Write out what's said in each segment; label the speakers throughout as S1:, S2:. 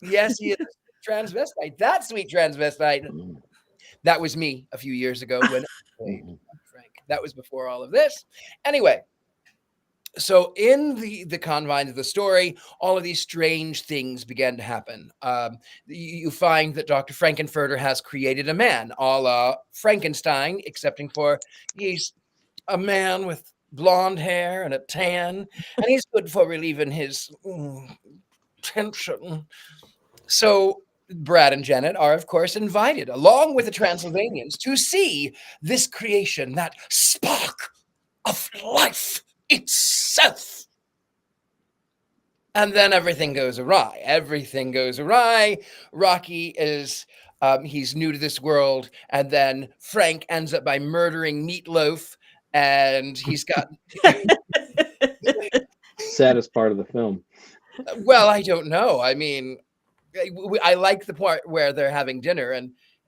S1: Yes, he is transvestite. That sweet transvestite.
S2: Mm,
S1: That was me a few years ago when I played
S2: mhm.
S1: Frank. That was before all of this. Anyway, so in the confines of the story, all of these strange things began to happen. You find that Dr. Frank-n-Furter has created a man, a la Frankenstein, excepting for he's a man with blonde hair and a tan, and he's good for relieving his tension. So Brad and Janet are, of course, invited, along with the Transylvanians, to see this creation, that spark of life itself. And then everything goes awry. Everything goes awry. Rocky is. He's new to this world, and then Frank ends up by murdering Meatloaf, and he's got.
S2: Saddest part of the film.
S1: Well, I don't know. I mean, I like the part where they're having dinner,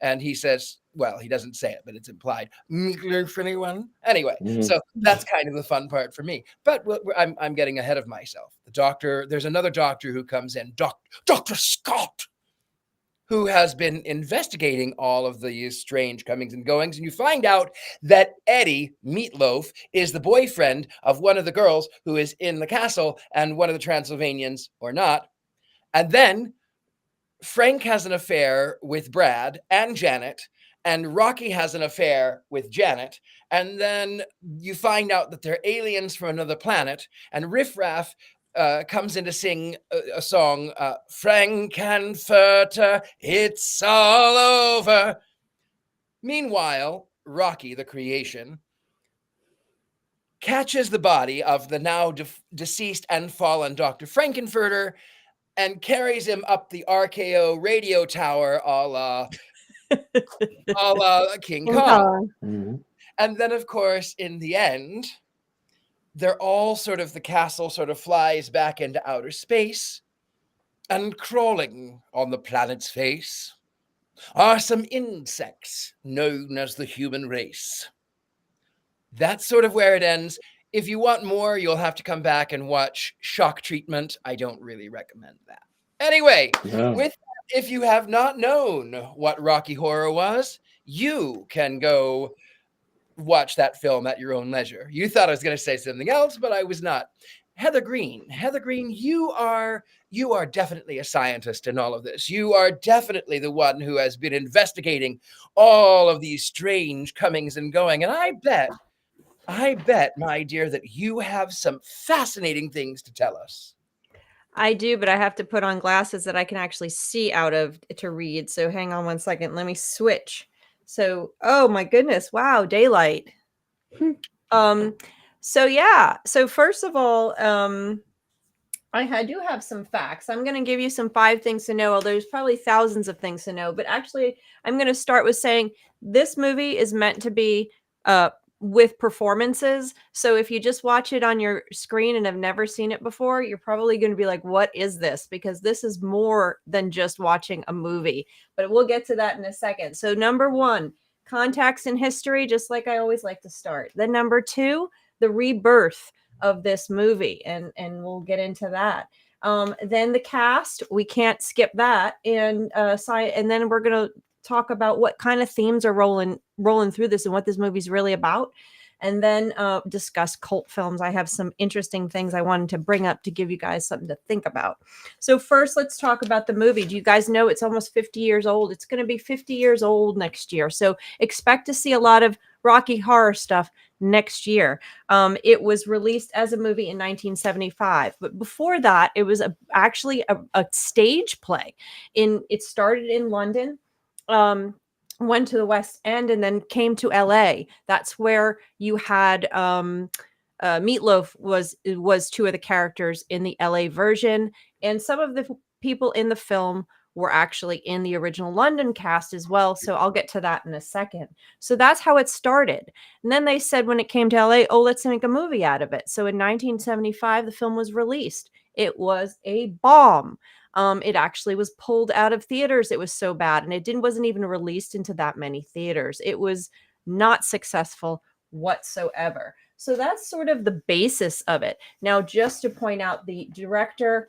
S1: and he says, well, he doesn't say it, but it's implied. Meatloaf, anyone? Anyway,
S2: Mhm.
S1: so that's kind of the fun part for me. But I'm getting ahead of myself. The doctor, there's another doctor who comes in, Dr. Scott, who has been investigating all of these strange comings and goings. And you find out that Eddie, Meatloaf, is the boyfriend of one of the girls who is in the castle and one of the Transylvanians, or not. And then Frank has an affair with Brad and Janet, and Rocky has an affair with Janet. And then you find out that they're aliens from another planet, and Riff Raff comes in to sing a song, Frank-n-Furter, it's all over. Meanwhile, Rocky, the creation, catches the body of the now deceased and fallen Dr. Frank-n-Furter and carries him up the RKO radio tower a la King
S3: King
S1: Kong.
S3: Kong.
S2: Mhm.
S1: And then, of course, in the end, they're all sort of, the castle sort of flies back into outer space, and crawling on the planet's face are some insects known as the human race. That's sort of where it ends. If you want more, you'll have to come back and watch Shock Treatment. I don't really recommend that. Anyway,
S2: No.
S1: with that, if you have not known what Rocky Horror was, you can go watch that film at your own leisure. You thought I was going to say something else, but I was not. Heather Green, you are definitely a scientist in all of this. You are definitely the one who has been investigating all of these strange comings and going, and I bet, my dear, that you have some fascinating things to tell us.
S3: I do, but I have to put on glasses that I can actually see out of to read. So hang on one second. Let me switch. So, oh my goodness. Wow, daylight. Um, so yeah. So first of all, do have some facts. I'm going to give you some 5 things to know. Although there's probably thousands of things to know, but actually, I'm going to start with saying this movie is meant to be with performances. So if you just watch it on your screen and have never seen it before, you're probably going to be like, "What is this?" Because this is more than just watching a movie. But we'll get to that in a second. So number one, context and history, just like I always like to start. Then number two, the rebirth of this movie, and we'll get into that. Then the cast, we can't skip that, and then we're gonna talk about what kind of themes are rolling through this and what this movie's really about, and then discuss cult films. I have some interesting things I wanted to bring up to give you guys something to think about. So first, let's talk about the movie. Do you guys know it's almost 50 years old? It's going to be 50 years old next year, so expect to see a lot of Rocky Horror stuff next year. It was released as a movie in 1975, but before that, it was actually a stage play. It started in London, um, went to the West End, and then came to LA. That's where you had Meatloaf was two of the characters in the LA version, and some of the people in the film were actually in the original London cast as well. So I'll get to that in a second. So that's how it started. And then they said when it came to LA, oh, let's make a movie out of it. So in 1975, the film was released. It was a bomb. It actually was pulled out of theaters. It was so bad, and wasn't even released into that many theaters. It was not successful whatsoever. So that's sort of the basis of it. Now, just to point out, the director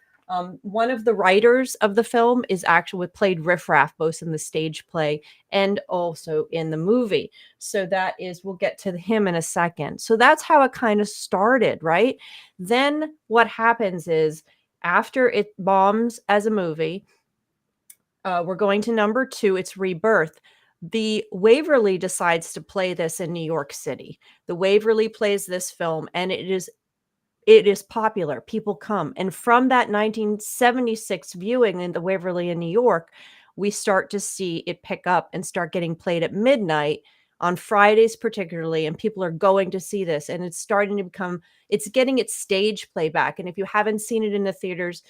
S3: One of the writers of the film is actually played Riff Raff, both in the stage play and also in the movie. So that is, we'll get to him in a second. So that's how it kind of started, right? Then what happens is after it bombs as a movie, we're going to number 2, it's Rebirth. The Waverly decides to play this in New York City. The Waverly plays this film, and it is popular. People come. And from that 1976 viewing in the Waverly in New York, we start to see it pick up and start getting played at midnight on Fridays, particularly. And people are going to see this. And it's starting to become, it's getting its stage play back. And if you haven't seen it in the theaters,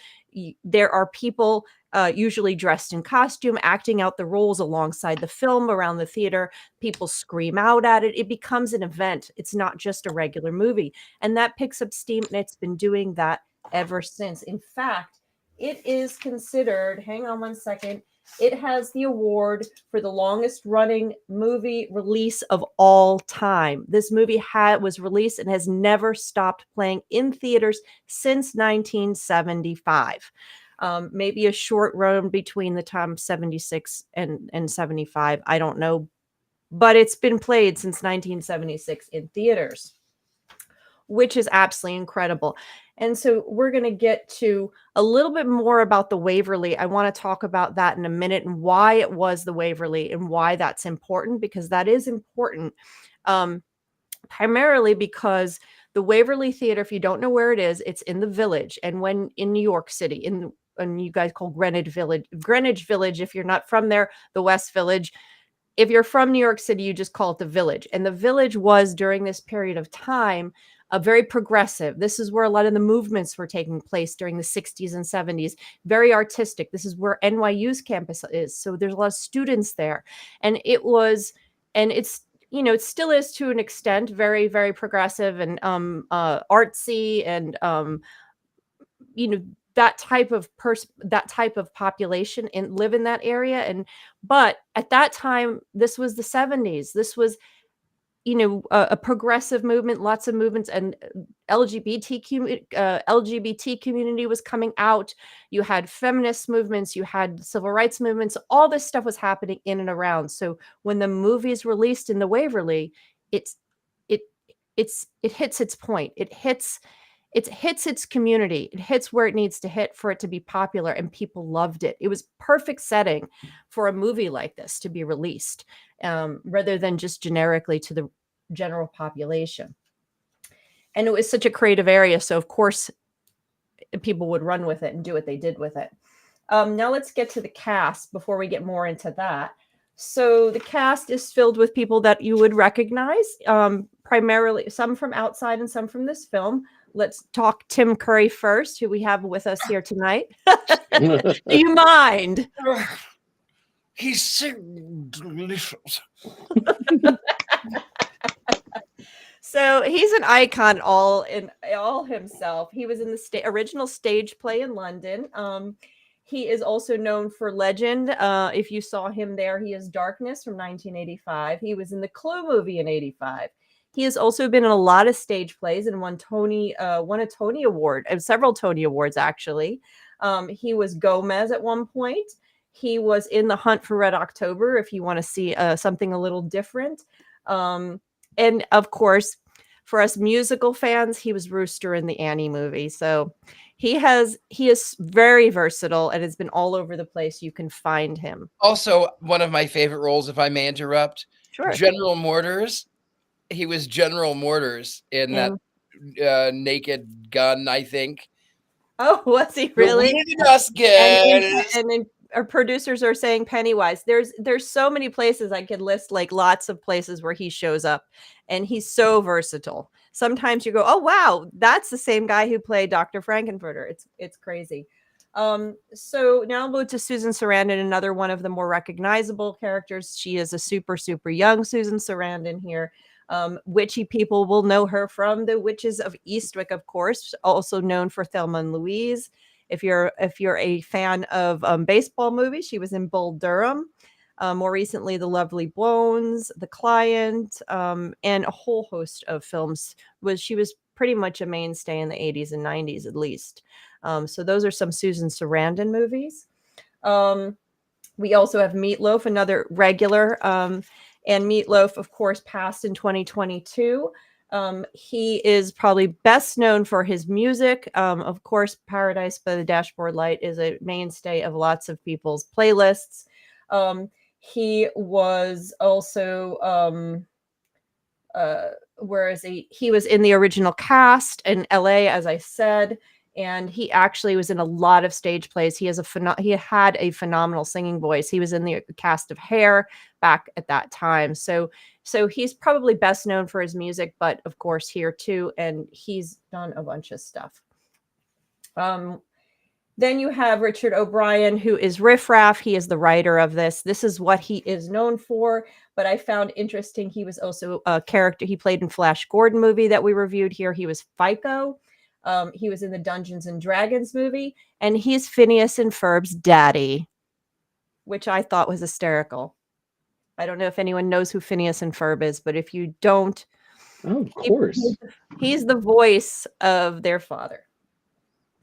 S3: there are people usually dressed in costume, acting out the roles alongside the film around the theater. People scream out at it. It becomes an event. It's not just a regular movie. And that picks up steam, and it's been doing that ever since. In fact, it is considered, hang on one second, it has the award for the longest running movie release of all time. This movie was released and has never stopped playing in theaters since 1975. Maybe a short run between the time 76 and 75. I don't know. But it's been played since 1976 in theaters, which is absolutely incredible. And so we're going to get to a little bit more about the Waverly. I want to talk about that in a minute and why it was the Waverly and why that's important, because that is important. Primarily because the Waverly Theater, if you don't know where it is, it's in the Village. And when in New York City, and you guys call Greenwich Village, if you're not from there, the West Village. If you're from New York City, you just call it the Village. And the Village was, during this period of time, a very progressive. This is where a lot of the movements were taking place during the 60s and 70s. Very artistic. This is where NYU's campus is. So there's a lot of students there. And it was, and it's, you know, it still is to an extent very, very progressive and artsy and, you know, that type of population live in that area. But at that time, this was the 70s. This was, you know, a progressive movement, lots of movements, and LGBT community was coming out. You had feminist movements, you had civil rights movements. All this stuff was happening in and around. So when the movie is released in the Waverly, it hits its point. It hits its community. It hits where it needs to hit for it to be popular, and people loved it. It was perfect setting for a movie like this to be released, rather than just generically to the general population. And it was such a creative area, so of course people would run with it and do what they did with it. Now let's get to the cast before we get more into that. So the cast is filled with people that you would recognize, primarily some from outside and some from this film. Let's talk Tim Curry first, who we have with us here tonight. Do you mind?
S1: He's so delicious.
S3: So he's an icon all himself. He was in the original stage play in London. He is also known for Legend. If you saw him there, he is Darkness from 1985. He was in the Clue movie in 85. He has also been in a lot of stage plays and won a Tony Award, and several Tony Awards, actually. He was Gomez at one point. He was in The Hunt for Red October, if you want to see something a little different. And of course, for us musical fans, he was Rooster in the Annie movie. So he is very versatile and has been all over the place. You can find him.
S1: Also, one of my favorite roles, if I may interrupt,
S3: Sure.
S1: General Mortars. He was General Mortars in that Naked Gun, I think.
S3: Oh, was he really? And then our producers are saying Pennywise. There's so many places I could list, like lots of places where he shows up, and he's so versatile. Sometimes you go, oh wow, that's the same guy who played Dr. Frank-n-Furter. It's crazy. So now I'll move to Susan Sarandon, another one of the more recognizable characters. She is a super, super young Susan Sarandon here. Witchy people will know her from The Witches of Eastwick, of course, also known for Thelma and Louise. If you're a fan of baseball movies, she was in Bull Durham. More recently, The Lovely Bones, The Client, and a whole host of films. She was pretty much a mainstay in the 80s and 90s, at least. So those are some Susan Sarandon movies. We also have Meatloaf, another regular. And Meatloaf, of course, passed in 2022. He is probably best known for his music. Of course, Paradise by the Dashboard Light is a mainstay of lots of people's playlists. He was also, he was in the original cast in LA, as I said, and he actually was in a lot of stage plays. He had a phenomenal singing voice. He was in the cast of Hair back at that time. So he's probably best known for his music, but of course here too, and he's done a bunch of stuff. Then you have Richard O'Brien, who is Riff Raff. He is the writer of this. This is what he is known for. But I found interesting, he was also a character. He played in Flash Gordon movie that we reviewed here. He was FICO. He was in the Dungeons and Dragons movie. And he's Phineas and Ferb's daddy, which I thought was hysterical. I don't know if anyone knows who Phineas and Ferb is, but if you don't,
S2: Oh, of course.
S3: he's the voice of their father.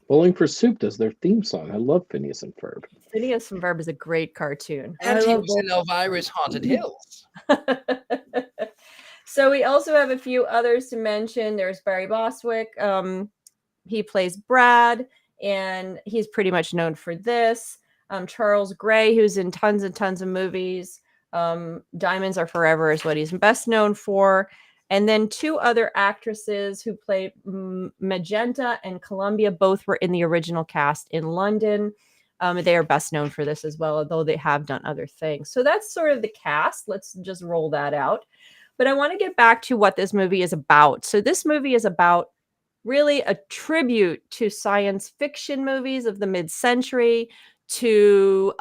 S2: Bowling for Soup does their theme song. I love Phineas and Ferb.
S3: Phineas and Ferb is a great cartoon.
S1: And he was in Elvira's Haunted Hills.
S3: So we also have a few others to mention. There's Barry Bostwick. He plays Brad, and he's pretty much known for this. Charles Gray, who's in tons and tons of movies. Diamonds Are Forever is what he's best known for. And then two other actresses who played Magenta and Columbia, both were in the original cast in London. They are best known for this as well, although they have done other things. So that's sort of the cast. Let's just roll that out. But I want to get back to what this movie is about. So this movie is about really a tribute to science fiction movies of the mid-century, to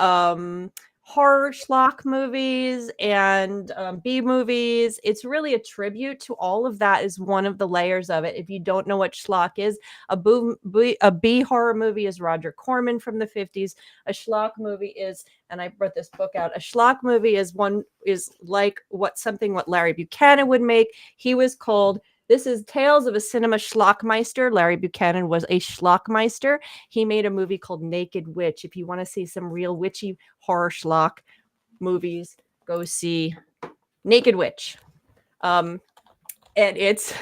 S3: horror schlock movies and B movies. It's really a tribute to all of that is one of the layers of it. If you don't know what schlock is, a B horror movie is Roger Corman from the 50s. A schlock movie is, and I brought this book out, a schlock movie is like what Larry Buchanan would make. He was called, this is Tales of a Cinema Schlockmeister. Larry Buchanan was a schlockmeister. He made a movie called Naked Witch. If you want to see some real witchy horror schlock movies, go see Naked Witch. And it's,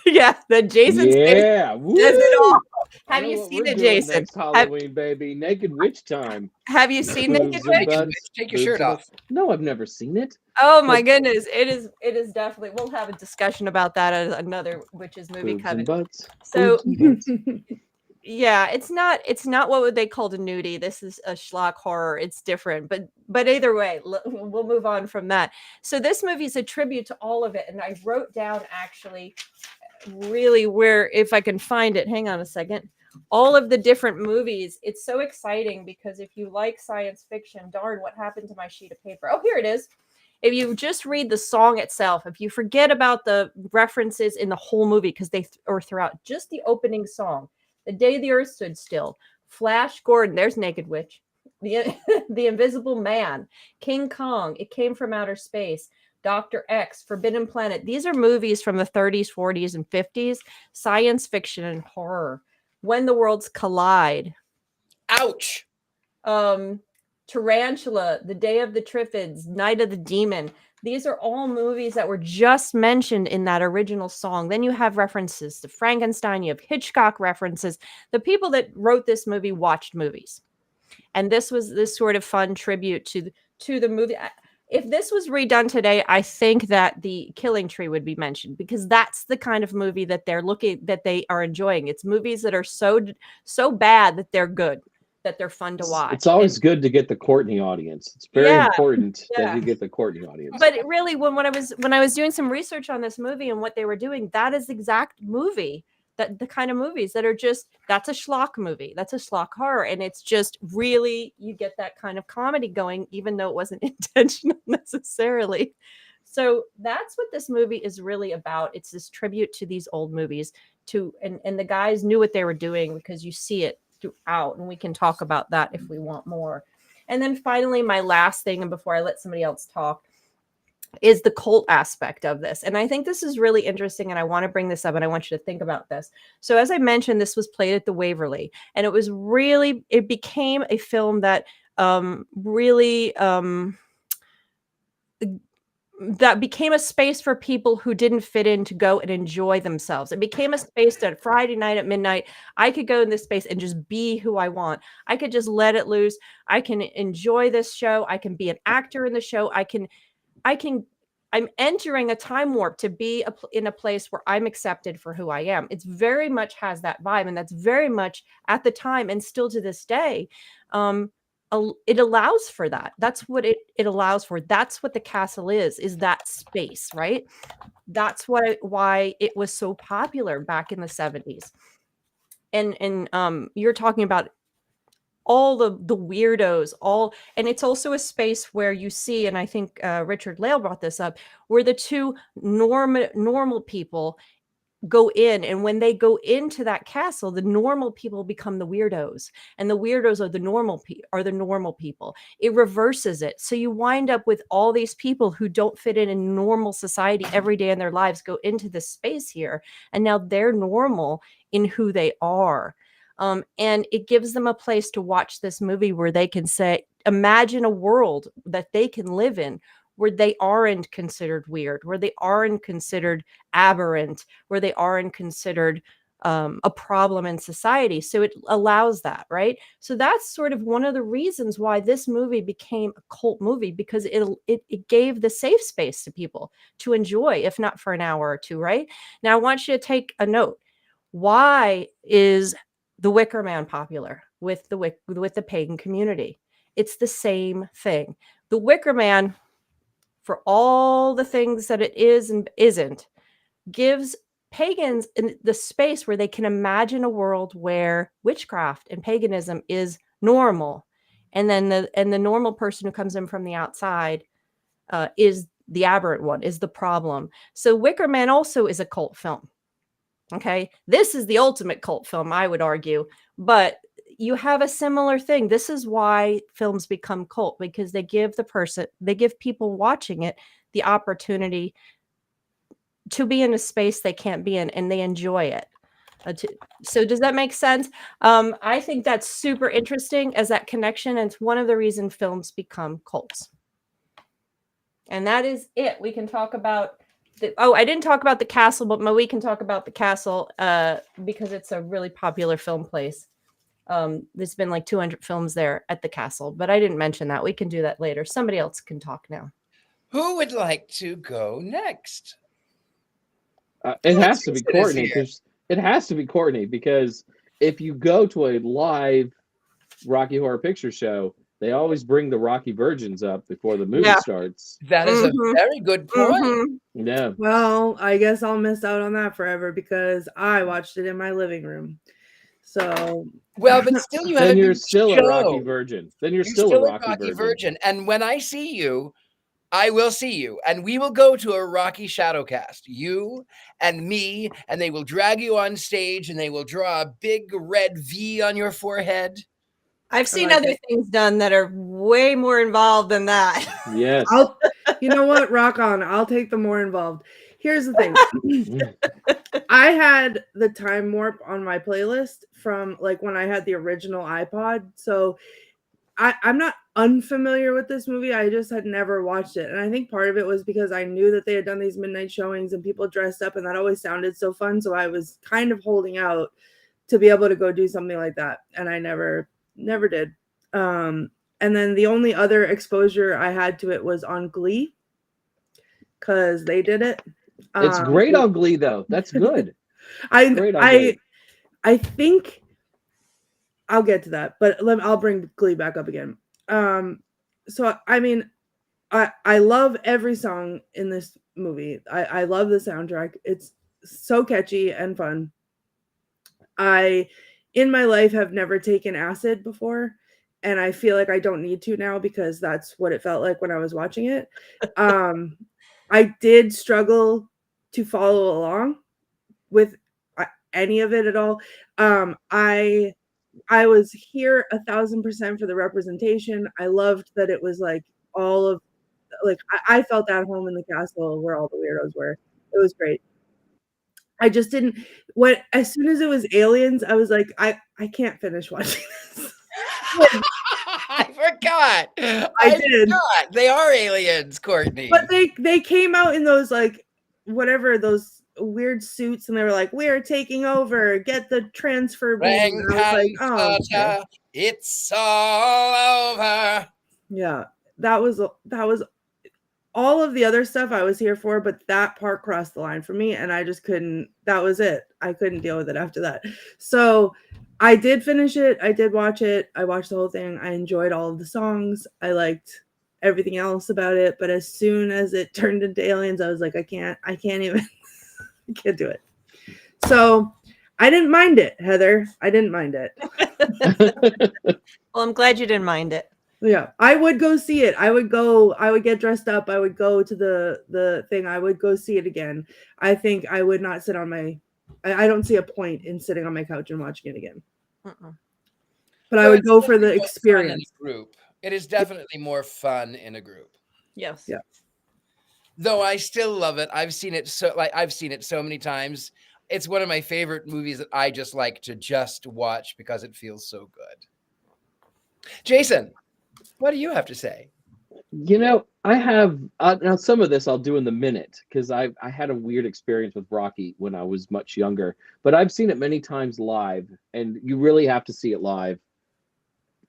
S3: yeah, the Jason does it all. Have you seen it, Jason?
S2: Next Halloween, baby. Naked Witch time.
S3: Have you seen Naked Witch?
S1: Take your shirt off.
S2: No, I've never seen it.
S3: Oh my goodness. It is definitely, we'll have a discussion about that as another witches movie coming. So yeah, it's not what would they call a nudie. This is a schlock horror. It's different, but either way, we'll move on from that. So this movie is a tribute to all of it. And I wrote down actually really where, if I can find it, hang on a second, all of the different movies. It's so exciting because if you like science fiction, darn, what happened to my sheet of paper? Oh, here it is. If you just read the song itself, if you forget about the references in the whole movie, because or throughout just the opening song, The Day the Earth Stood Still, Flash Gordon, there's Naked Witch, the Invisible Man, King Kong, It Came from Outer Space, Dr. X, Forbidden Planet. These are movies from the 30s, 40s, and 50s, science fiction and horror. When the Worlds Collide.
S1: Ouch.
S3: Tarantula, The Day of the Triffids, Night of the Demon. These are all movies that were just mentioned in that original song. Then you have references to Frankenstein. You have Hitchcock references. The people that wrote this movie watched movies. And this was this sort of fun tribute to the movie. If this was redone today, I think that The Killing Tree would be mentioned because that's the kind of movie that they are enjoying. It's movies that are so bad that they're good, that they're fun to watch.
S2: It's always good to get the Courtney audience. It's very important that you get the Courtney audience.
S3: But really, when I was doing some research on this movie and what they were doing, that is the exact movie. That the kind of movies that are just, that's a schlock movie. That's a schlock horror. And it's just really, you get that kind of comedy going, even though it wasn't intentional necessarily. So that's what this movie is really about. It's this tribute to these old movies and the guys knew what they were doing because you see it throughout, and we can talk about that if we want more. And then finally, my last thing, and before I let somebody else talk, is the cult aspect of this. And I think this is really interesting, and I want to bring this up, and I want you to think about this. So as I mentioned, this was played at the Waverly, and it became a film that really that became a space for people who didn't fit in to go and enjoy themselves. It became a space that Friday night at midnight, I could go in this space and just be who I want. I could just let it loose. I can enjoy this show. I can be an actor in the show. I'm entering a time warp to be in a place where I'm accepted for who I am. It's very much has that vibe, and that's very much at the time and still to this day. It allows for that. That's what it allows for. That's what the castle is that space, right? That's why it was so popular back in the 70s. And you're talking about all the weirdos, and it's also a space where you see, and I think Richard Lale brought this up, where the two normal people go in, and when they go into that castle, the normal people become the weirdos, and the weirdos are the normal people. It reverses it, so you wind up with all these people who don't fit in normal society every day in their lives, go into this space here, and now they're normal in who they are. And it gives them a place to watch this movie where they can imagine a world that they can live in, where they aren't considered weird, where they aren't considered aberrant, where they aren't considered a problem in society. So it allows that, right? So that's sort of one of the reasons why this movie became a cult movie, because it gave the safe space to people to enjoy, if not for an hour or two, right? Now I want you to take a note. Why is The Wicker Man popular with the pagan community? It's the same thing. The Wicker Man, for all the things that it is and isn't, gives pagans in the space where they can imagine a world where witchcraft and paganism is normal, and then the normal person who comes in from the outside is the aberrant one, is the problem. So Wicker Man also is a cult film. Okay, this is the ultimate cult film, I would argue, but you have a similar thing. This is why films become cult, because they give people watching it the opportunity to be in a space they can't be in, and they enjoy it. So does that make sense? I think that's super interesting as that connection, and it's one of the reasons films become cults. And that is it. We can talk about I didn't talk about the castle, but we can talk about the castle because it's a really popular film place. There's been like 200 films there at the castle, but I didn't mention that. We can do that later. Somebody else can talk now.
S1: Who would like to go next?
S2: It has to be Courtney. It has to be Courtney, because if you go to a live Rocky Horror Picture Show, they always bring the Rocky Virgins up before the movie starts.
S1: That is a very good point.
S2: Yeah.
S4: Well, I guess I'll miss out on that forever because I watched it in my living room. So
S1: well, but still, you have.
S2: Then you're still a Rocky Virgin. Then you're still a Rocky Virgin.
S1: And when I see you, I will see you, and we will go to a Rocky Shadowcast, you and me, and they will drag you on stage, and they will draw a big red V on your forehead.
S3: I've seen other things done that are way more involved than that.
S2: Yes.
S4: You know what? Rock on. I'll take the more involved. Here's the thing. I had the Time Warp on my playlist from like when I had the original iPod. So I'm not unfamiliar with this movie. I just had never watched it. And I think part of it was because I knew that they had done these midnight showings and people dressed up, and that always sounded so fun. So I was kind of holding out to be able to go do something like that. And I never did. And then the only other exposure I had to it was on Glee, because they did it.
S2: It's great on Glee, though. That's good.
S4: I think I'll get to that, but I'll bring Glee back up again. So I mean, I love every song in this movie. I love the soundtrack. It's so catchy and fun. In my life, have never taken acid before, and I feel like I don't need to now because that's what it felt like when I was watching it. I did struggle to follow along with any of it at all. I was here 1,000% for the representation. I loved that it was like all of like I felt at home in the castle where all the weirdos were. It was great. I just didn't as soon as it was aliens, I was like, I can't finish watching this.
S1: I forgot.
S4: I did.
S1: Forgot. They are aliens, Courtney.
S4: But they came out in those like whatever those weird suits, and they were like, "We're taking over. Get the transfer beam." And I was like, "Oh, okay.
S1: It's all over."
S4: Yeah, that was all of the other stuff I was here for, but that part crossed the line for me, and I just couldn't. That was it. I couldn't deal with it after that. So I did finish it. I did watch it. I watched the whole thing. I enjoyed all of the songs. I liked everything else about it. But as soon as it turned into aliens, I was like, I can't even, I can't do it. So I didn't mind it, Heather. I didn't mind it.
S3: Well, I'm glad you didn't mind it.
S4: Yeah, I would go see it. I would get dressed up. I would go to the thing. I would go see it again. I think I would not sit on I don't see a point in sitting on my couch and watching it again. But I would go for the experience.
S1: Group. It is definitely more fun in a group.
S3: Yes.
S4: Yeah.
S1: Though I still love it. I've seen it so many times. It's one of my favorite movies that I just like to just watch because it feels so good. Jason, what do you have to say?
S2: I have now some of this I'll do in the minute because I had a weird experience with Rocky when I was much younger, but I've seen it many times live, and you really have to see it live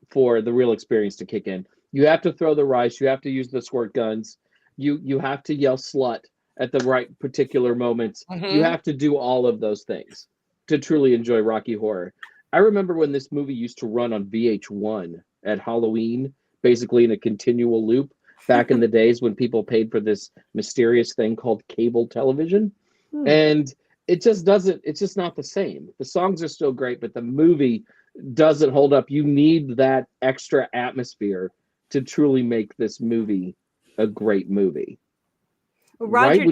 S2: for the real experience to kick in. You have to throw the rice, you have to use the squirt guns, you have to yell slut at the right particular moments. You have to do all of those things to truly enjoy Rocky Horror. I remember when this movie used to run on VH1 at Halloween, basically in a continual loop back in the days when people paid for this mysterious thing called cable television. And it's just not the same. The songs are still great, but the movie doesn't hold up. You need that extra atmosphere to truly make this movie a great movie.
S3: Roger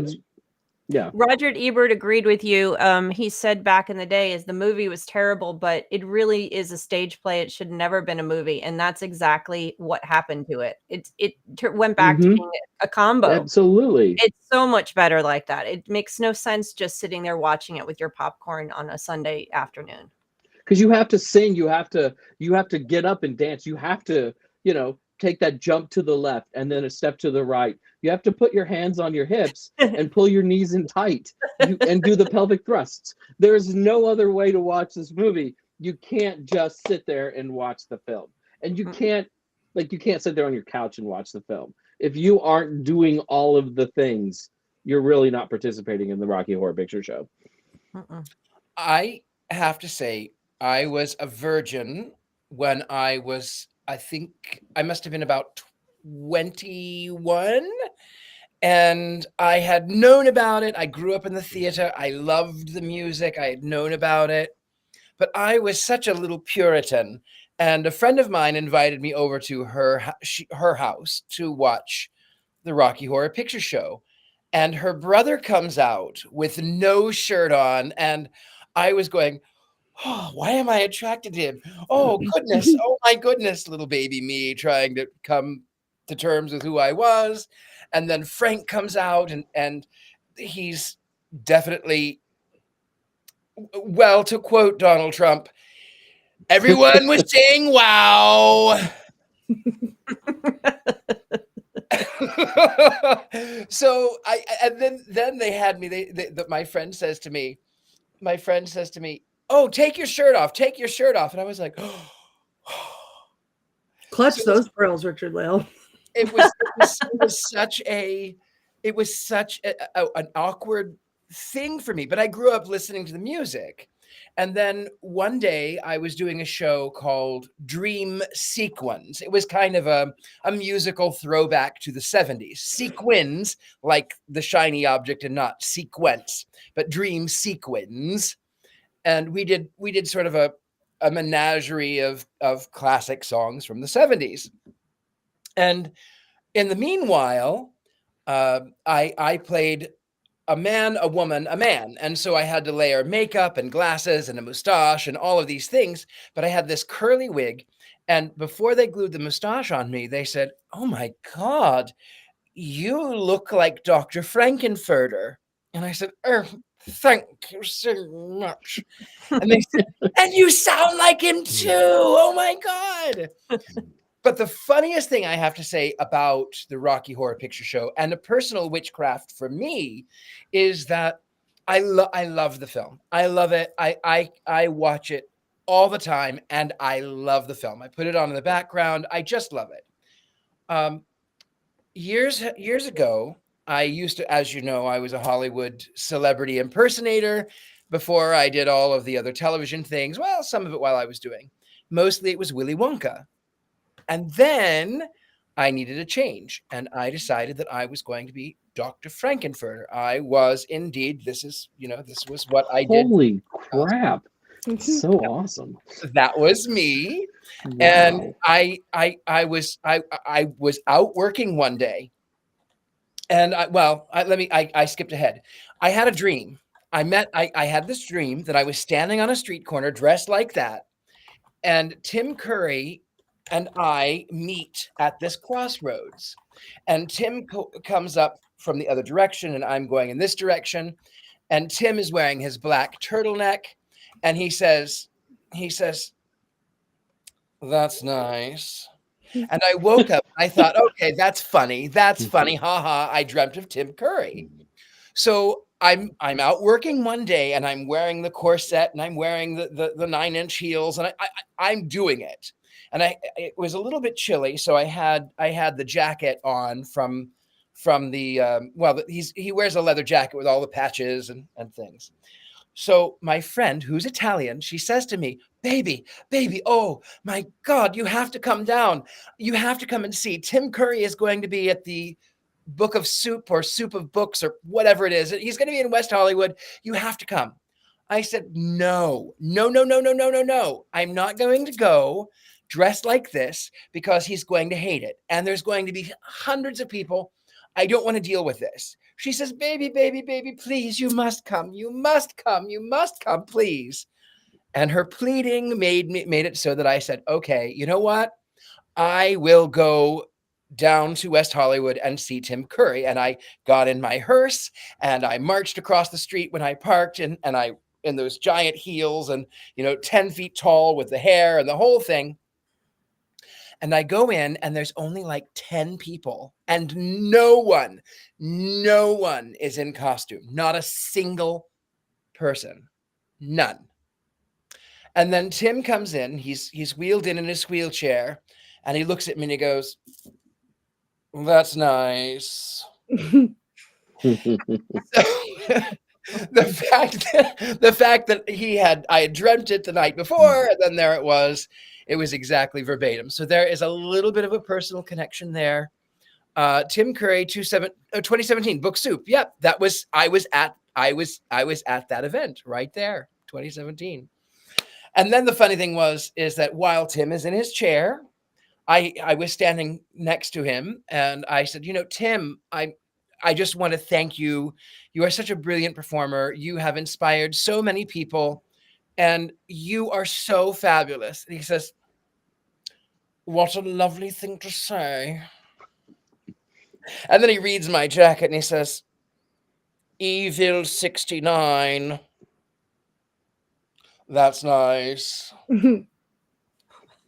S3: Ebert agreed with you. He said back in the day the movie was terrible, but it really is a stage play. It should never been a movie, and that's exactly what happened to it. It went back to being a combo.
S2: Absolutely,
S3: it's so much better like that. It makes no sense just sitting there watching it with your popcorn on a Sunday afternoon.
S2: Because you have to sing, you have to get up and dance, you have to take that jump to the left and then a step to the right. You have to put your hands on your hips and pull your knees in tight and do the pelvic thrusts. There's no other way to watch this movie. You can't just sit there and watch the film. And you can't sit there on your couch and watch the film. If you aren't doing all of the things, you're really not participating in the Rocky Horror Picture Show.
S1: I have to say, I was a virgin when I think I must have been about 21, and I had known about it. I grew up in the theater. I loved the music. I had known about it, but I was such a little Puritan, and a friend of mine invited me over to her house to watch the Rocky Horror Picture Show, and her brother comes out with no shirt on, and I was going, oh, why am I attracted to him? Oh, goodness. Oh, my goodness, little baby me trying to come to terms with who I was. And then Frank comes out, and he's definitely, well, to quote Donald Trump, everyone was saying, wow. So then they had me, my friend says to me, oh, take your shirt off. Take your shirt off. And I was like, oh.
S4: Clutch those pearls, Richard Lale.
S1: It was such an awkward thing for me. But I grew up listening to the music. And then one day I was doing a show called Dream Sequins. It was kind of a musical throwback to the 70s. Sequins, like the shiny object and not sequence, but Dream Sequins. And we did sort of a menagerie of classic songs from the 70s. And in the meanwhile, I played a man, a woman, a man. And so I had to layer makeup and glasses and a mustache and all of these things. But I had this curly wig. And before they glued the mustache on me, they said, oh my God, you look like Dr. Frank-n-Furter. And I said, thank you so much. And they said, and you sound like him too. Oh my God. But the funniest thing I have to say about the Rocky Horror Picture Show and a personal witchcraft for me is that I love the film. I love it. I watch it all the time, and I love the film. I put it on in the background. I just love it. Years ago, I used to, as you know, I was a Hollywood celebrity impersonator before I did all of the other television things. Well, some of it while I was doing. Mostly it was Willy Wonka. And then I needed a change, and I decided that I was going to be Dr. Frank-n-Furter. I was indeed, this was what I did.
S2: Holy crap. So awesome.
S1: That was me.
S2: Wow.
S1: And I was out working one day. And I skipped ahead. I had a dream. I had this dream that I was standing on a street corner dressed like that. And Tim Curry and I meet at this crossroads. And Tim comes up from the other direction, and I'm going in this direction. And Tim is wearing his black turtleneck. And he says, that's nice. And I woke up. I thought, okay, that's funny. That's funny. Ha ha. I dreamt of Tim Curry. So I'm out working one day, and I'm wearing the corset, and I'm wearing the 9-inch heels, and I'm doing it. And it was a little bit chilly, so I had the jacket on from the he wears a leather jacket with all the patches and things. So my friend, who's Italian, she says to me, baby, oh my God, you have to come down. You have to come and see. Tim Curry is going to be at the Book of Soup or Soup of Books or whatever it is. He's going to be in West Hollywood. You have to come. I said, no. I'm not going to go dressed like this because he's going to hate it. And there's going to be hundreds of people. I don't want to deal with this. She says, baby, please, you must come. You must come, please. And her pleading made it so that I said, okay, you know what? I will go down to West Hollywood and see Tim Curry. And I got in my hearse and I marched across the street when I parked, and I in those giant heels and 10 feet tall with the hair and the whole thing. And I go in, and there's only like 10 people, and no one is in costume. Not a single person. None. And then Tim comes in. He's wheeled in his wheelchair, and he looks at me and he goes, that's nice. The fact that I had dreamt it the night before, and then there it was exactly verbatim. So there is a little bit of a personal connection there. Tim Curry, 2017 Book Soup. Yep, I was at that event right there, 2017. And then the funny thing is that while Tim is in his chair, I was standing next to him, and I said, Tim, I just want to thank you. You are such a brilliant performer. You have inspired so many people, and you are so fabulous. And he says, what a lovely thing to say. And then he reads my jacket and he says, Evil 69. That's nice. But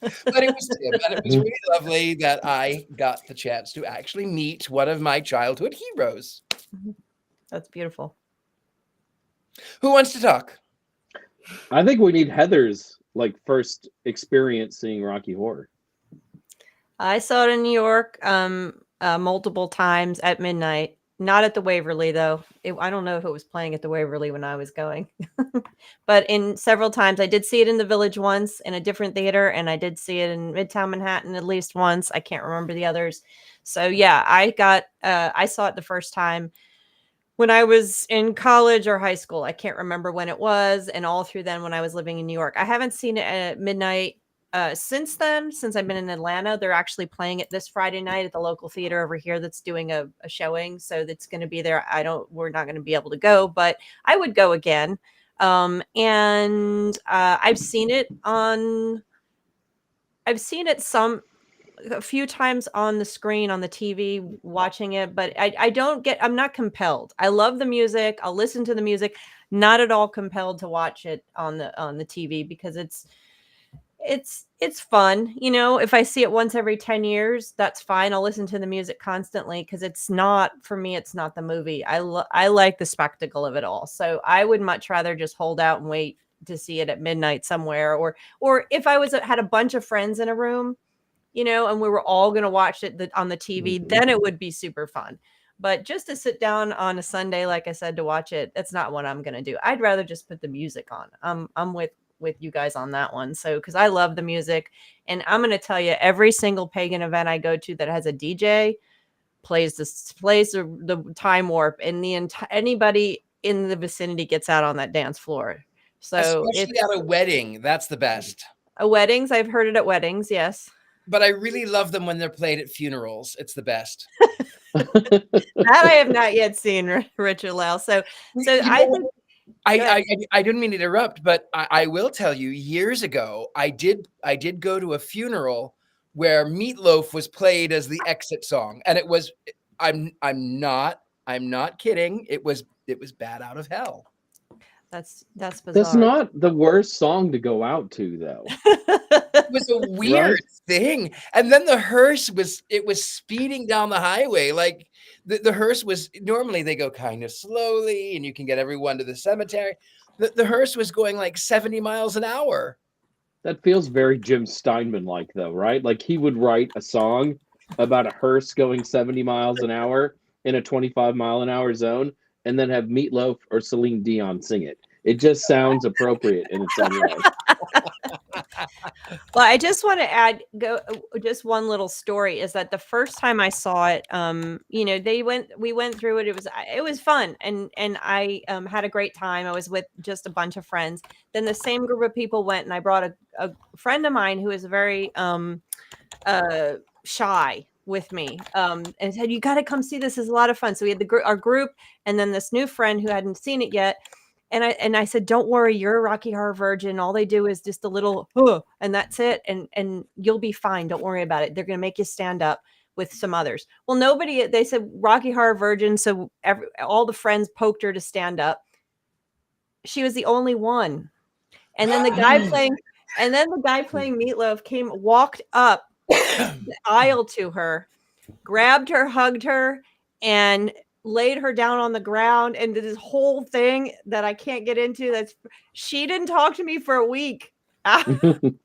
S1: it was Tim, and it was really lovely that I got the chance to actually meet one of my childhood heroes.
S3: That's beautiful.
S1: Who wants to talk?
S2: I think we need Heather's first experience seeing Rocky Horror.
S3: I saw it in New York multiple times at midnight. Not at the Waverly, though. I don't know if it was playing at the Waverly when I was going. But in several times, I did see it in the Village once in a different theater, and I did see it in Midtown Manhattan at least once. I can't remember the others. So yeah, I saw it the first time when I was in college or high school. I can't remember when it was, and all through then when I was living in New York. I haven't seen it at midnight since then. Since I've been in Atlanta, they're actually playing it this Friday night at the local theater over here that's doing a showing, so that's going to be there. We're not going to be able to go, but I would go again. And I've seen it a few times on the screen on the TV watching it, but I'm not compelled. I love the music. I'll listen to the music, not at all compelled to watch it on the TV because it's fun. You know, if I see it once every 10 years, that's fine. I'll listen to the music constantly because it's not, for me, it's not the movie. I like the spectacle of it all. So I would much rather just hold out and wait to see it at midnight somewhere, or if I had a bunch of friends in a room, you know, and we were all going to watch it on the TV, then it would be super fun. But just to sit down on a Sunday, like I said, to watch it, that's not what I'm going to do. I'd rather just put the music on. I'm with you guys on that one. So, because I love the music, and I'm going to tell you, every single pagan event I go to that has a DJ plays the time warp, and anybody in the vicinity gets out on that dance floor. So
S1: especially at a wedding, that's the best.
S3: Weddings, I've heard it at weddings, yes.
S1: But I really love them when they're played at funerals. It's the best.
S3: That I have not yet seen, Richard Lau. So I think
S1: I didn't mean to interrupt, but I will tell you, years ago, I did go to a funeral where Meatloaf was played as the exit song, and it was I'm not kidding. It was Bad Out of Hell.
S3: That's bizarre.
S2: That's not the worst song to go out to, though.
S1: It was a weird thing. And then the hearse was speeding down the highway. Like the hearse was, normally they go kind of slowly and you can get everyone to the cemetery. The hearse was going like 70 miles an hour.
S2: That feels very Jim Steinman like, though, right? Like he would write a song about a hearse going 70 miles an hour in a 25-mile-an-hour zone, and then have Meatloaf or Celine Dion sing it. It just sounds appropriate in its own way.
S3: Well, I just want to add just one little story is that the first time I saw it, you know, we went through it. It was fun, and I had a great time. I was with just a bunch of friends. Then the same group of people went, and I brought a friend of mine who is very shy with me, and said, "You got to come see this. It's a lot of fun." So we had our group, and then this new friend who hadn't seen it yet. And I said, "Don't worry, you're a Rocky Horror Virgin. All they do is just a little, and that's it. And you'll be fine. Don't worry about it. They're going to make you stand up with some others." Well, they said Rocky Horror Virgin. So all the friends poked her to stand up. She was the only one. And then the guy playing Meatloaf walked up the aisle to her, grabbed her, hugged her, and laid her down on the ground, and did this whole thing that I can't get into. She didn't talk to me for a week. I'm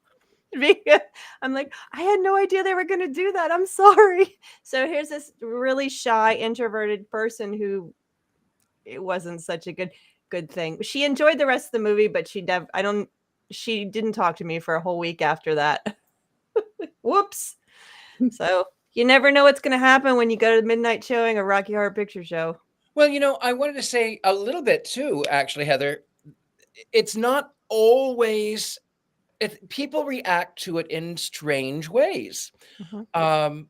S3: like, I had no idea they were going to do that. I'm sorry. So here's this really shy, introverted person who it wasn't such a good thing. She enjoyed the rest of the movie, but she didn't talk to me for a whole week after that. Whoops. So you never know what's going to happen when you go to the midnight showing of Rocky Horror Picture Show.
S1: Well, you know, I wanted to say a little bit too, actually, Heather. It's not always, people react to it in strange ways. Mm-hmm.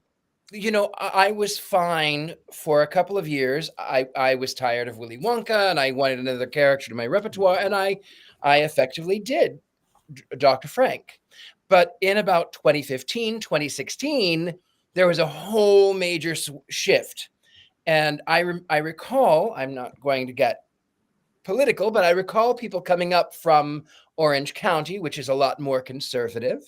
S1: You know, I was fine for a couple of years. I was tired of Willy Wonka, and I wanted another character to my repertoire, and I effectively did Dr. Frank. But in about 2015, 2016, there was a whole major shift. And I recall, I'm not going to get political, but I recall people coming up from Orange County, which is a lot more conservative.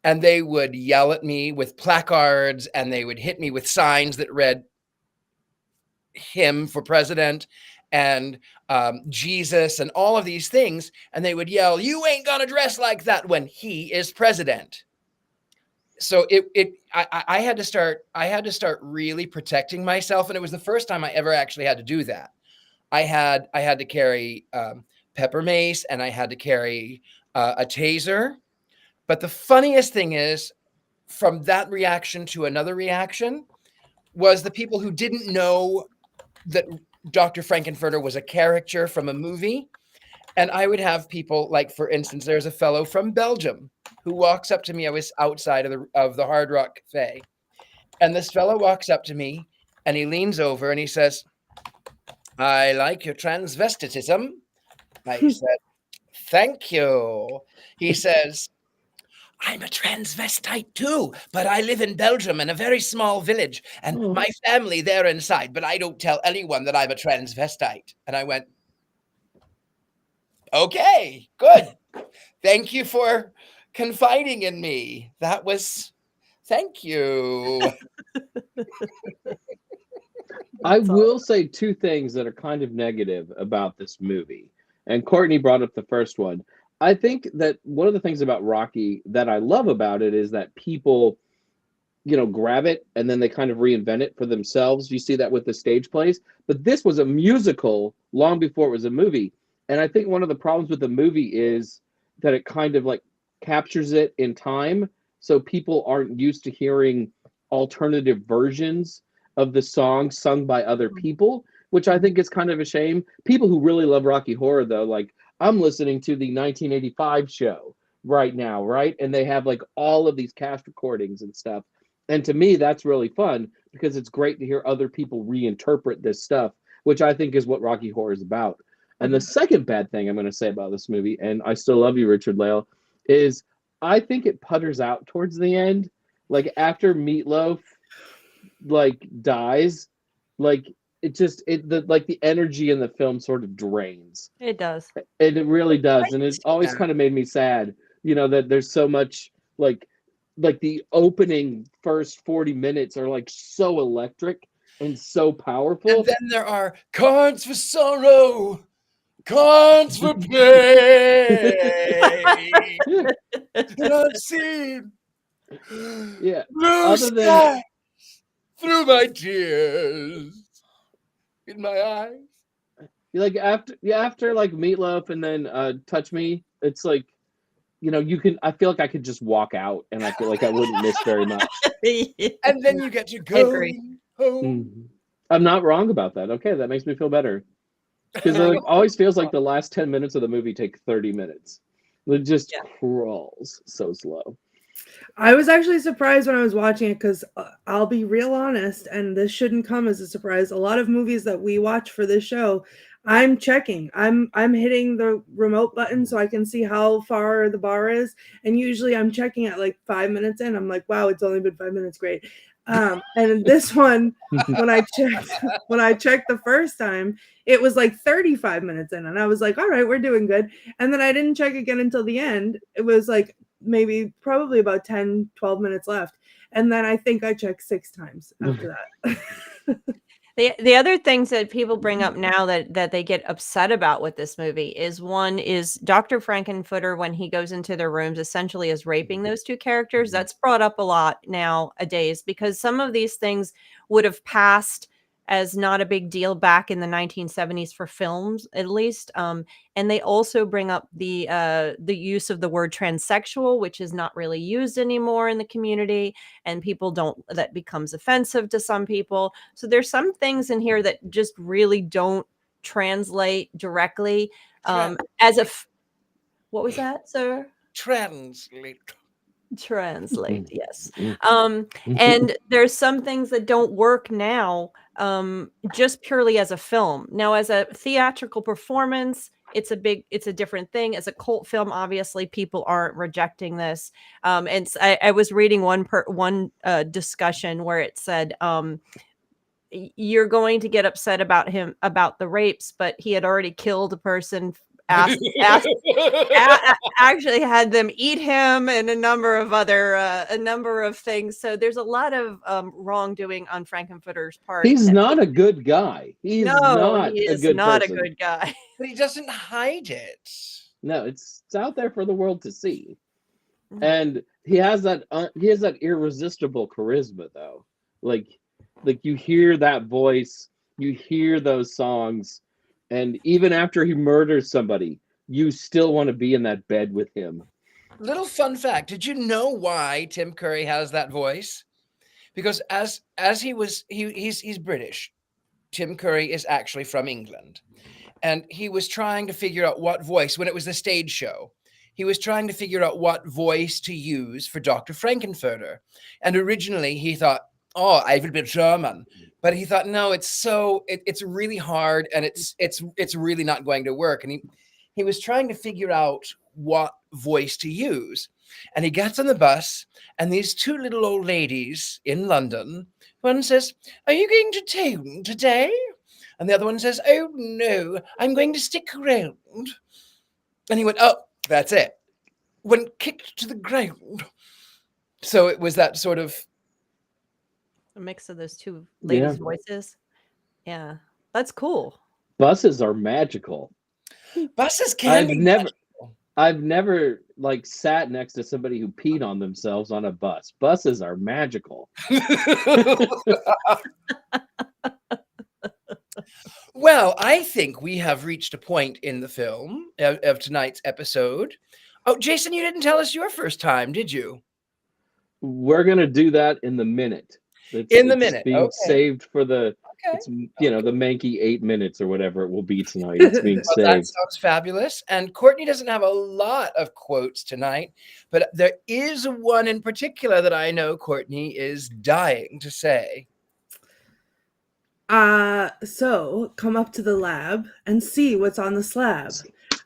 S1: And they would yell at me with placards, and they would hit me with signs that read him for president and Jesus and all of these things. And they would yell, "You ain't gonna dress like that," when he is president. So I had to start really protecting myself. And it was the first time I ever actually had to do that. I had to carry pepper mace, and I had to carry a taser. But the funniest thing is, from that reaction to another reaction, was the people who didn't know that Dr. Frank-n-Furter was a character from a movie. And I would have people, like, for instance, there's a fellow from Belgium who walks up to me. I was outside of the Hard Rock Cafe. And this fellow walks up to me, and he leans over and he says, "I like your transvestitism." I said, "Thank you." He says, I'm a transvestite too, but I live in Belgium in a very small village, and my family, they're inside, but I don't tell anyone that I'm a transvestite. And I went, okay, good. Thank you for confiding in me. Thank you.
S2: I will say two things that are kind of negative about this movie. And Courtney brought up the first one. I think that one of the things about Rocky that I love about it is that people, grab it and then they kind of reinvent it for themselves. You see that with the stage plays. But this was a musical long before it was a movie. And I think one of the problems with the movie is that it kind of like captures it in time. So people aren't used to hearing alternative versions of the song sung by other people, which I think is kind of a shame. People who really love Rocky Horror, though, like I'm listening to the 1985 show right now, right? And they have like all of these cast recordings and stuff. And to me, that's really fun because it's great to hear other people reinterpret this stuff, which I think is what Rocky Horror is about. And the second bad thing I'm going to say about this movie, and I still love you, Richard Lale, is I think it putters out towards the end. Like after Meatloaf like dies, like the energy in the film sort of drains.
S3: It does.
S2: It really does. And it always kind of made me sad, that there's so much like the opening first 40 minutes are like so electric and so powerful.
S1: And then there are cards for sorrow, cards for pain. And I've seen blue skies through my tears in my eyes.
S2: Like after like Meatloaf and then Touch Me, it's like I feel like I could just walk out and I feel like I wouldn't miss very much.
S1: And then you get to go home.
S2: I'm not wrong about that. Okay, that makes me feel better. Because it always feels like the last 10 minutes of the movie take 30 minutes. It just crawls so slow.
S4: I was actually surprised when I was watching it because I'll be real honest, and this shouldn't come as a surprise. A lot of movies that we watch for this show, I'm checking. I'm hitting the remote button so I can see how far the bar is. And usually I'm checking at like 5 minutes in. I'm like, wow, it's only been 5 minutes. Great. And this one, when I checked the first time, it was like 35 minutes in. And I was like, all right, we're doing good. And then I didn't check again until the end. It was like probably about 10, 12 minutes left. And then I think I checked 6 times after that.
S3: The other things that people bring up now that they get upset about with this movie is Dr. Frank-n-Furter, when he goes into their rooms, essentially is raping those two characters. That's brought up a lot nowadays because some of these things would have passed as not a big deal back in the 1970s for films, at least. And they also bring up the use of the word transsexual, which is not really used anymore in the community, and that becomes offensive to some people. So there's some things in here that just really don't translate directly. What was that, sir?
S1: Translate,
S3: yes. And there's some things that don't work now just purely as a film. Now, as a theatrical performance, it's a different thing. As a cult film, obviously people aren't rejecting this. And I was reading one discussion where it said you're going to get upset about the rapes, but he had already killed a person, actually had them eat him, and a number of things. So there's a lot of wrongdoing on Frank-n-Furter's part.
S2: He's not a good guy. He is not
S3: a good guy.
S1: But he doesn't hide it.
S2: No, it's out there for the world to see. And he has that irresistible charisma, though. Like you hear that voice, you hear those songs, and even after he murders somebody, you still want to be in that bed with him.
S1: Little fun fact: did you know why Tim Curry has that voice? Because as he's British. Tim Curry is actually from England, and he was trying to figure out what voice, when it was the stage show, he was trying to figure out what voice to use for Dr. Frank-n-Furter. And originally he thought, oh, I will be German. But he thought, no, it's really hard, and it's really not going to work. And he was trying to figure out what voice to use. And he gets on the bus, and these two little old ladies in London, one says, "Are you going to town today?" And the other one says, "Oh, no, I'm going to stick around." And he went, "Oh, that's it." Went kicked to the ground. So it was that sort of
S3: A mix of those two ladies'
S2: Yeah.
S3: voices. Yeah, that's cool.
S2: Buses are magical.
S1: buses can be
S2: I've never like sat next to somebody who peed on themselves on a bus. Buses are magical.
S1: Well, I think we have reached a point in the film of tonight's episode. Oh, Jason, you didn't tell us your first time, did you?
S2: We're gonna do that in the minute.
S1: In the minute,
S2: being
S1: okay.
S2: saved for the
S1: Okay.
S2: it's the Mankey 8 minutes or whatever it will be tonight. It's being
S1: Well, that
S2: saved.
S1: sounds fabulous. And Courtney doesn't have a lot of quotes tonight, but there is one in particular that I know Courtney is dying to say.
S4: So come up to the lab and see what's on the slab.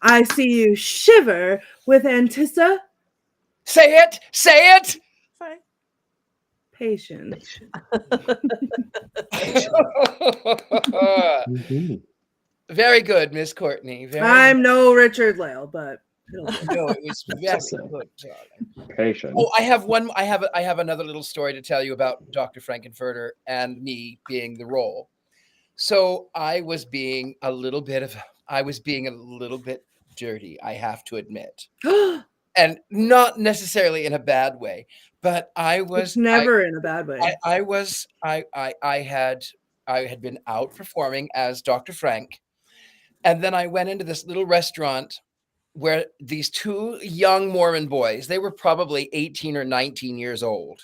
S4: I see you shiver with anticipation.
S1: Say it! Say it! Very good, Miss Courtney.
S4: I'm no Richard Lale, but
S1: no, it was very good, darling.
S2: Patient.
S1: Oh, I have another little story to tell you about Dr. Frank-n-Furter and me being the role. So I was being a little bit dirty, I have to admit. And not necessarily in a bad way, but
S4: it's never in a bad way.
S1: I had been out performing as Dr. Frank, and then I went into this little restaurant where these two young Mormon boys, they were probably 18 or 19 years old.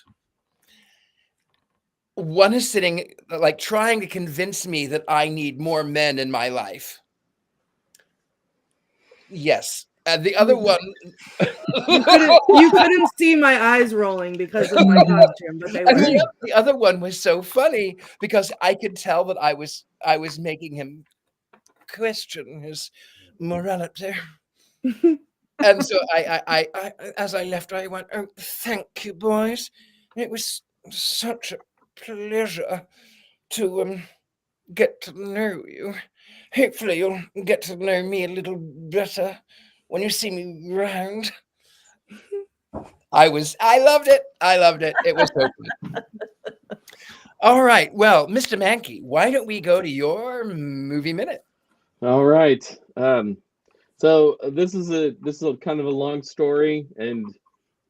S1: One is sitting like trying to convince me that I need more men in my life. Yes. And the other one,
S4: you couldn't see my eyes rolling because of my costume, but they were.
S1: The other one was so funny because I could tell that I was making him question his morality. And so I as I left, I went, "Oh, thank you, boys. It was such a pleasure to get to know you. Hopefully you'll get to know me a little better when you see me around." I loved it. It was so good. All right. Well, Mr. Mankey, why don't we go to your movie minute?
S2: All right. So this is a kind of a long story, and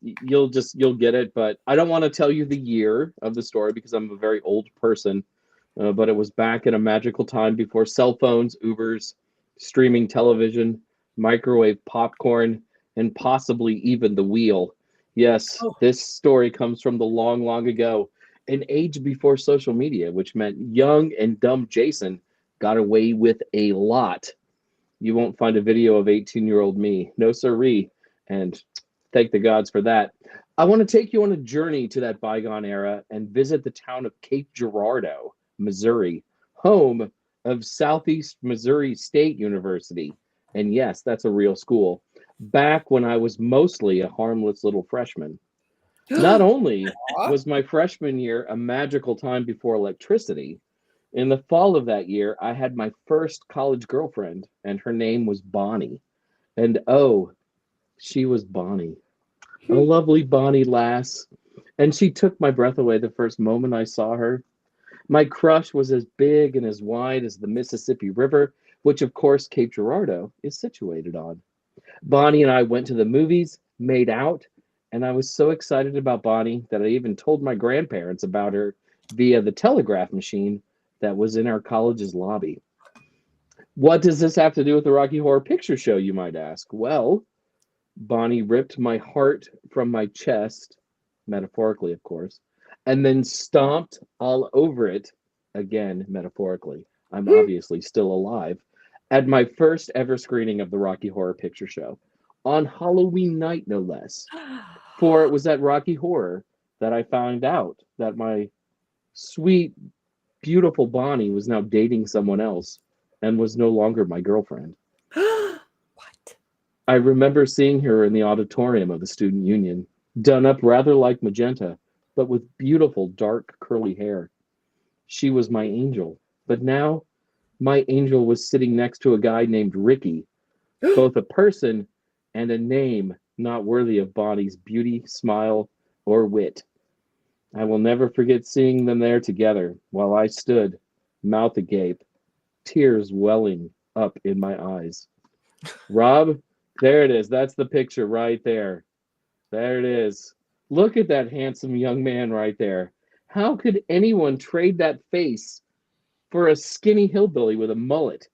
S2: you'll get it. But I don't want to tell you the year of the story because I'm a very old person. But it was back in a magical time before cell phones, Ubers, streaming television, microwave popcorn, and possibly even the wheel. Yes, This story comes from the long, long ago, an age before social media, which meant young and dumb Jason got away with a lot. You won't find a video of 18-year-old me. No siree. And thank the gods for that. I want to take you on a journey to that bygone era and visit the town of Cape Girardeau, Missouri, home of Southeast Missouri State University. And yes, that's a real school. Back when I was mostly a harmless little freshman. Not only was my freshman year a magical time before electricity, in the fall of that year, I had my first college girlfriend, and her name was Bonnie. And oh, she was Bonnie. A lovely Bonnie lass. And she took my breath away the first moment I saw her. My crush was as big and as wide as the Mississippi River, which of course Cape Girardeau is situated on. Bonnie and I went to the movies, made out, and I was so excited about Bonnie that I even told my grandparents about her via the telegraph machine that was in our college's lobby. What does this have to do with the Rocky Horror Picture Show, you might ask? Well, Bonnie ripped my heart from my chest, metaphorically, of course, and then stomped all over it, again, metaphorically. I'm obviously still alive, at my first ever screening of the Rocky Horror Picture Show, on Halloween night, no less. For it was at Rocky Horror that I found out that my sweet, beautiful Bonnie was now dating someone else and was no longer my girlfriend.
S3: What?
S2: I remember seeing her in the auditorium of the student union, done up rather like Magenta, but with beautiful dark curly hair. She was my angel, but now my angel was sitting next to a guy named Ricky, both a person and a name not worthy of Bonnie's beauty, smile, or wit. I will never forget seeing them there together while I stood, mouth agape, tears welling up in my eyes. Rob, there it is. That's the picture right there. There it is. Look at that handsome young man right there. How could anyone trade that face for a skinny hillbilly with a mullet?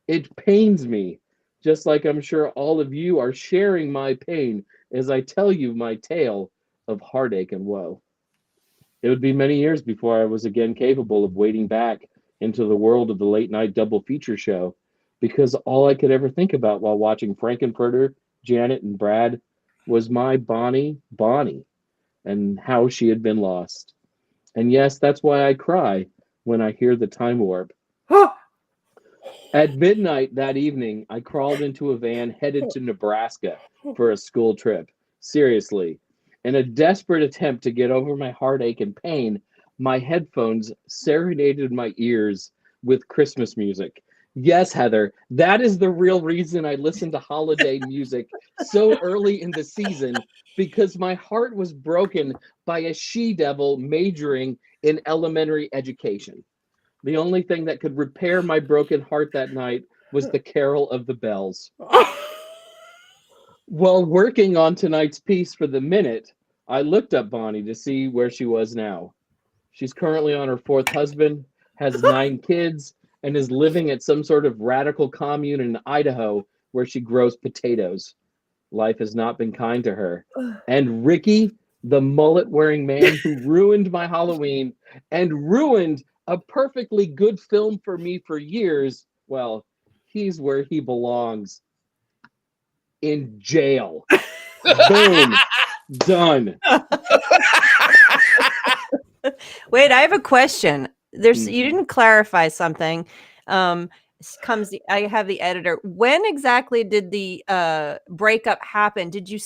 S2: It pains me, just like I'm sure all of you are sharing my pain as I tell you my tale of heartache and woe. It would be many years before I was again capable of wading back into the world of the late night double feature show, because all I could ever think about while watching Frank-n-Furter, Janet, and Brad was my Bonnie, and how she had been lost. And yes, that's why I cry when I hear the time warp. At midnight that evening, I crawled into a van headed to Nebraska for a school trip. Seriously. In a desperate attempt to get over my heartache and pain, my headphones serenaded my ears with Christmas music. Yes, Heather, that is the real reason I listened to holiday music so early in the season, because my heart was broken by a she-devil majoring in elementary education. The only thing that could repair my broken heart that night was the Carol of the Bells. While working on tonight's piece for the Minute, I looked up Bonnie to see where she was now. She's currently on her fourth husband, has 9 kids, and is living at some sort of radical commune in Idaho where she grows potatoes. Life has not been kind to her. And Ricky, the mullet-wearing man who ruined my Halloween and ruined a perfectly good film for me for years, well, he's where he belongs. In jail. Boom. Done.
S3: Wait, I have a question. You didn't clarify something. I have the editor. When exactly did the breakup happen? Did you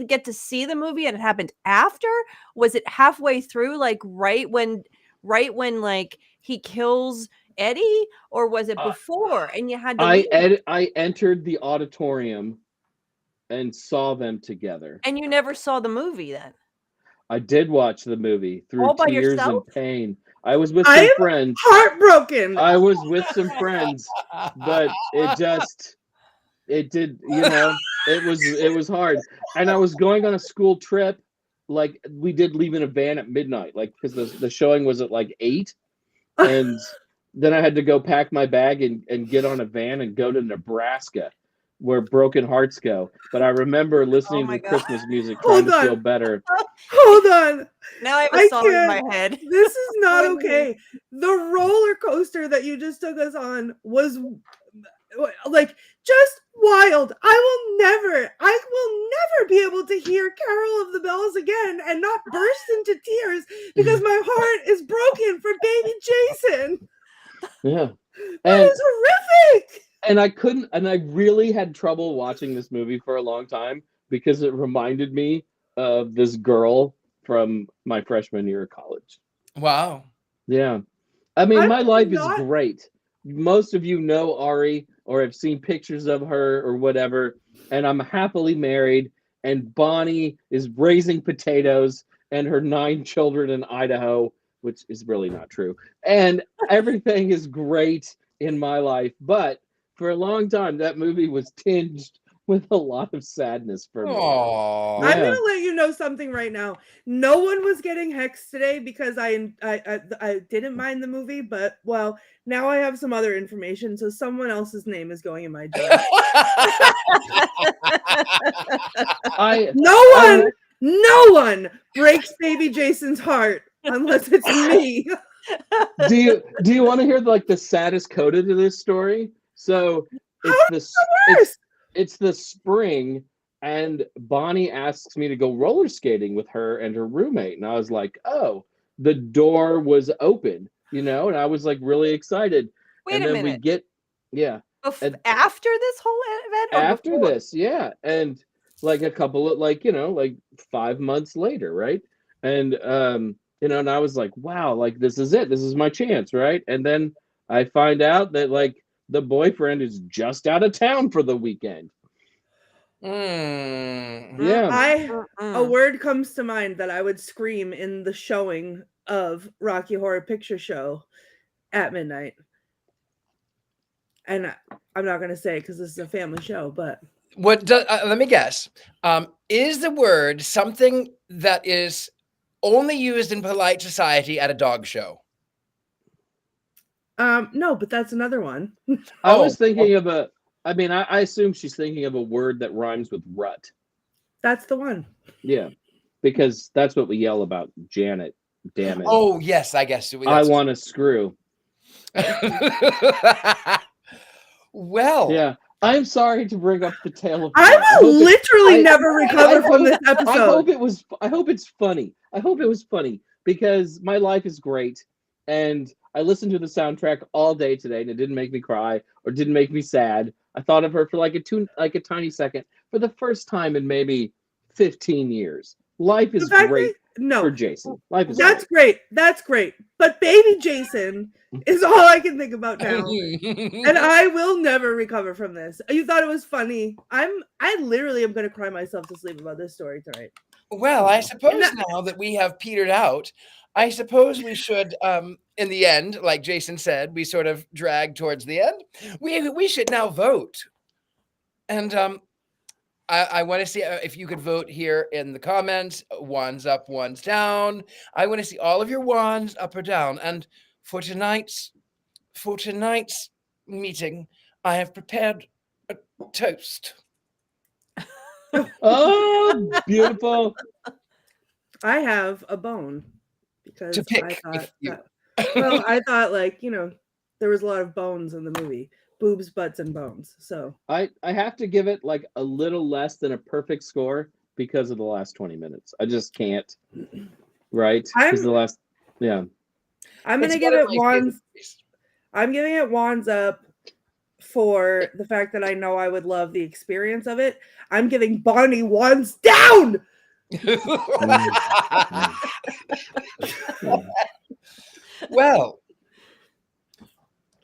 S3: get to see the movie and it happened after? Was it halfway through, like right when like he kills Eddie, or was it before and you had to leave?
S2: I entered the auditorium and saw them together.
S3: And you never saw the movie then?
S2: I did watch the movie through
S3: All by
S2: tears
S3: yourself?
S2: and pain. I was with some friends.
S4: Heartbroken.
S2: I was with some friends, but it did, it was hard. And I was going on a school trip. Like, we did leave in a van at midnight, like, because the showing was at like 8. And then I had to go pack my bag and get on a van and go to Nebraska, where broken hearts go. But I remember listening to Christmas music, trying to feel better.
S4: Hold on.
S3: Now I have a song in my head.
S4: This is not okay. The roller coaster that you just took us on was like just wild. I will never be able to hear Carol of the Bells again and not burst into tears because my heart is broken for baby Jason.
S2: Yeah.
S4: That is horrific.
S2: And I really had trouble watching this movie for a long time because it reminded me of this girl from my freshman year of college.
S1: Wow.
S2: Yeah. I mean, my life is great. Most of you know Ari or have seen pictures of her or whatever, and I'm happily married, and Bonnie is raising potatoes and her 9 children in Idaho, which is really not true. And everything is great in my life, but for a long time, that movie was tinged with a lot of sadness for me.
S1: Aww.
S4: I'm gonna let you know something right now. No one was getting hexed today because I didn't mind the movie, but well, now I have some other information, so someone else's name is going in my jar. No one breaks baby Jason's heart unless it's me.
S2: Do you want to hear like the saddest coda to this story? So it's the spring, and Bonnie asks me to go roller skating with her and her roommate, and I was like, oh, the door was open, and I was like really excited.
S3: Wait a minute. After this whole event, or
S2: After
S3: before?
S2: this, yeah, and like a couple of like 5 months later, right? And and I was like, wow, like this is it, this is my chance, right? And then I find out that like the boyfriend is just out of town for the weekend. Yeah.
S4: A word comes to mind that I would scream in the showing of Rocky Horror Picture Show at midnight. And I'm not going to say it because this is a family show, but
S1: let me guess. Is the word something that is only used in polite society at a dog show?
S4: No, but that's another one.
S2: I was thinking of I assume she's thinking of a word that rhymes with rut.
S4: That's the one.
S2: Yeah, because that's what we yell about Janet. Damn it.
S1: Oh, yes, I guess.
S2: I want to screw.
S1: Well.
S2: Yeah. I'm sorry to bring up the tale of.
S4: I will literally never recover from this episode.
S2: I hope it's funny. I hope it was funny because my life is great, and I listened to the soundtrack all day today, and it didn't make me cry or didn't make me sad. I thought of her for like a tiny second for the first time in maybe 15 years. Life is great. For Jason. Life is
S4: great. That's great. But baby Jason is all I can think about now. And I will never recover from this. You thought it was funny. I literally am going to cry myself to sleep about this story tonight.
S1: Well, I suppose now that we have petered out, I suppose we should, in the end, like Jason said, we sort of drag towards the end. We should now vote. And I want to see if you could vote here in the comments. One's up, one's down. I want to see all of your ones up or down. And for tonight's meeting, I have prepared a toast.
S2: Oh, beautiful.
S4: I have a bone because
S1: to pick
S4: I thought like, there was a lot of bones in the movie. Boobs, butts, and bones. So
S2: I have to give it like a little less than a perfect score because of the last 20 minutes. I just can't. Right? Because the last, yeah.
S4: I'm gonna give it wands. I'm giving it wands up for the fact that I know I would love the experience of it. I'm giving Bonnie wands down.
S1: Well,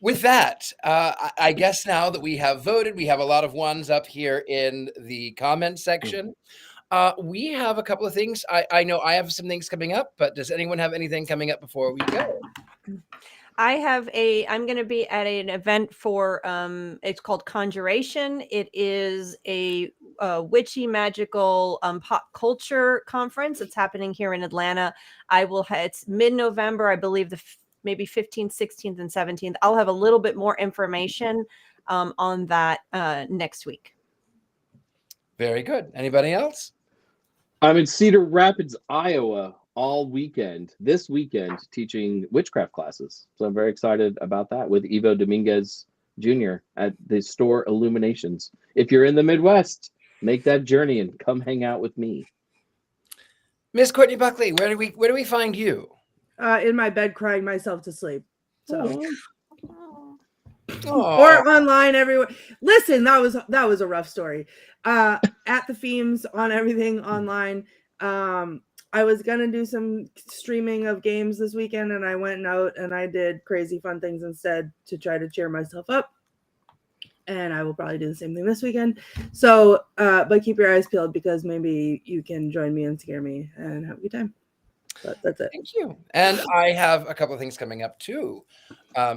S1: with that, I guess now that we have voted, we have a lot of ones up here in the comment section. We have a couple of things. I know I have some things coming up, but does anyone have anything coming up before we go?
S3: I'm going to be at an event for, it's called Conjuration. It is a witchy magical pop culture conference. It's happening here in Atlanta. It's mid-November, I believe maybe 15th, 16th, and 17th. I'll have a little bit more information on that next week.
S1: Very good. Anybody else?
S2: I'm in Cedar Rapids, Iowa all weekend, this weekend, teaching witchcraft classes. So I'm very excited about that with Ivo Dominguez Jr. at the store Illuminations. If you're in the Midwest, make that journey and come hang out with me.
S1: Miss Courtney Buckley, where do we find you?
S4: In my bed crying myself to sleep. So
S1: Aww.
S4: Or online everywhere. Listen, that was a rough story. At the themes on everything online. I was gonna do some streaming of games this weekend, and I went out and I did crazy fun things instead to try to cheer myself up. And I will probably do the same thing this weekend. So, but keep your eyes peeled because maybe you can join me and scare me and have a good time. But that's it.
S1: Thank you. And I have a couple of things coming up too.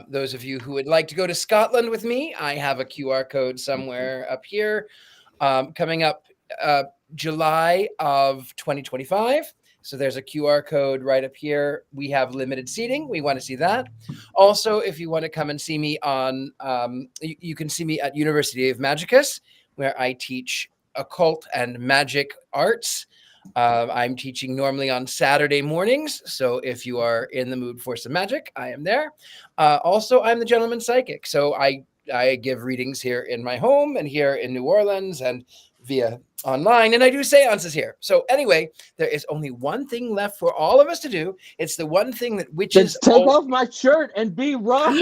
S1: Those of you who would like to go to Scotland with me, I have a QR code somewhere up here coming up July of 2025. So there's a QR code right up here. We have limited seating. We want to see that. Also, if you want to come and see me on, you can see me at University of Magicus, where I teach occult and magic arts. I'm teaching normally on Saturday mornings. So if you are in the mood for some magic, I am there. Also, I'm the gentleman psychic. So I give readings here in my home and here in New Orleans and via online, and I do seances here. So anyway, there is only one thing left for all of us to do. It's the one thing that witches
S2: Just take off my shirt and be Rocky.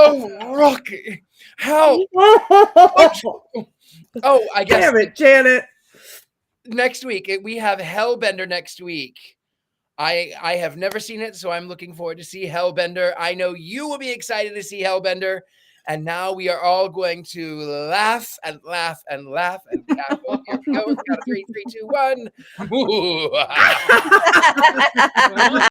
S1: Oh, Rocky. How? Oh, I guess.
S4: Damn it, Janet.
S1: Next week we have Hellbender next week. I have never seen it, so I'm looking forward to see Hellbender. I know you will be excited to see Hellbender. And now we are all going to laugh and laugh and laugh and cackle. Here we go. Count of 3, 3, 2, 1.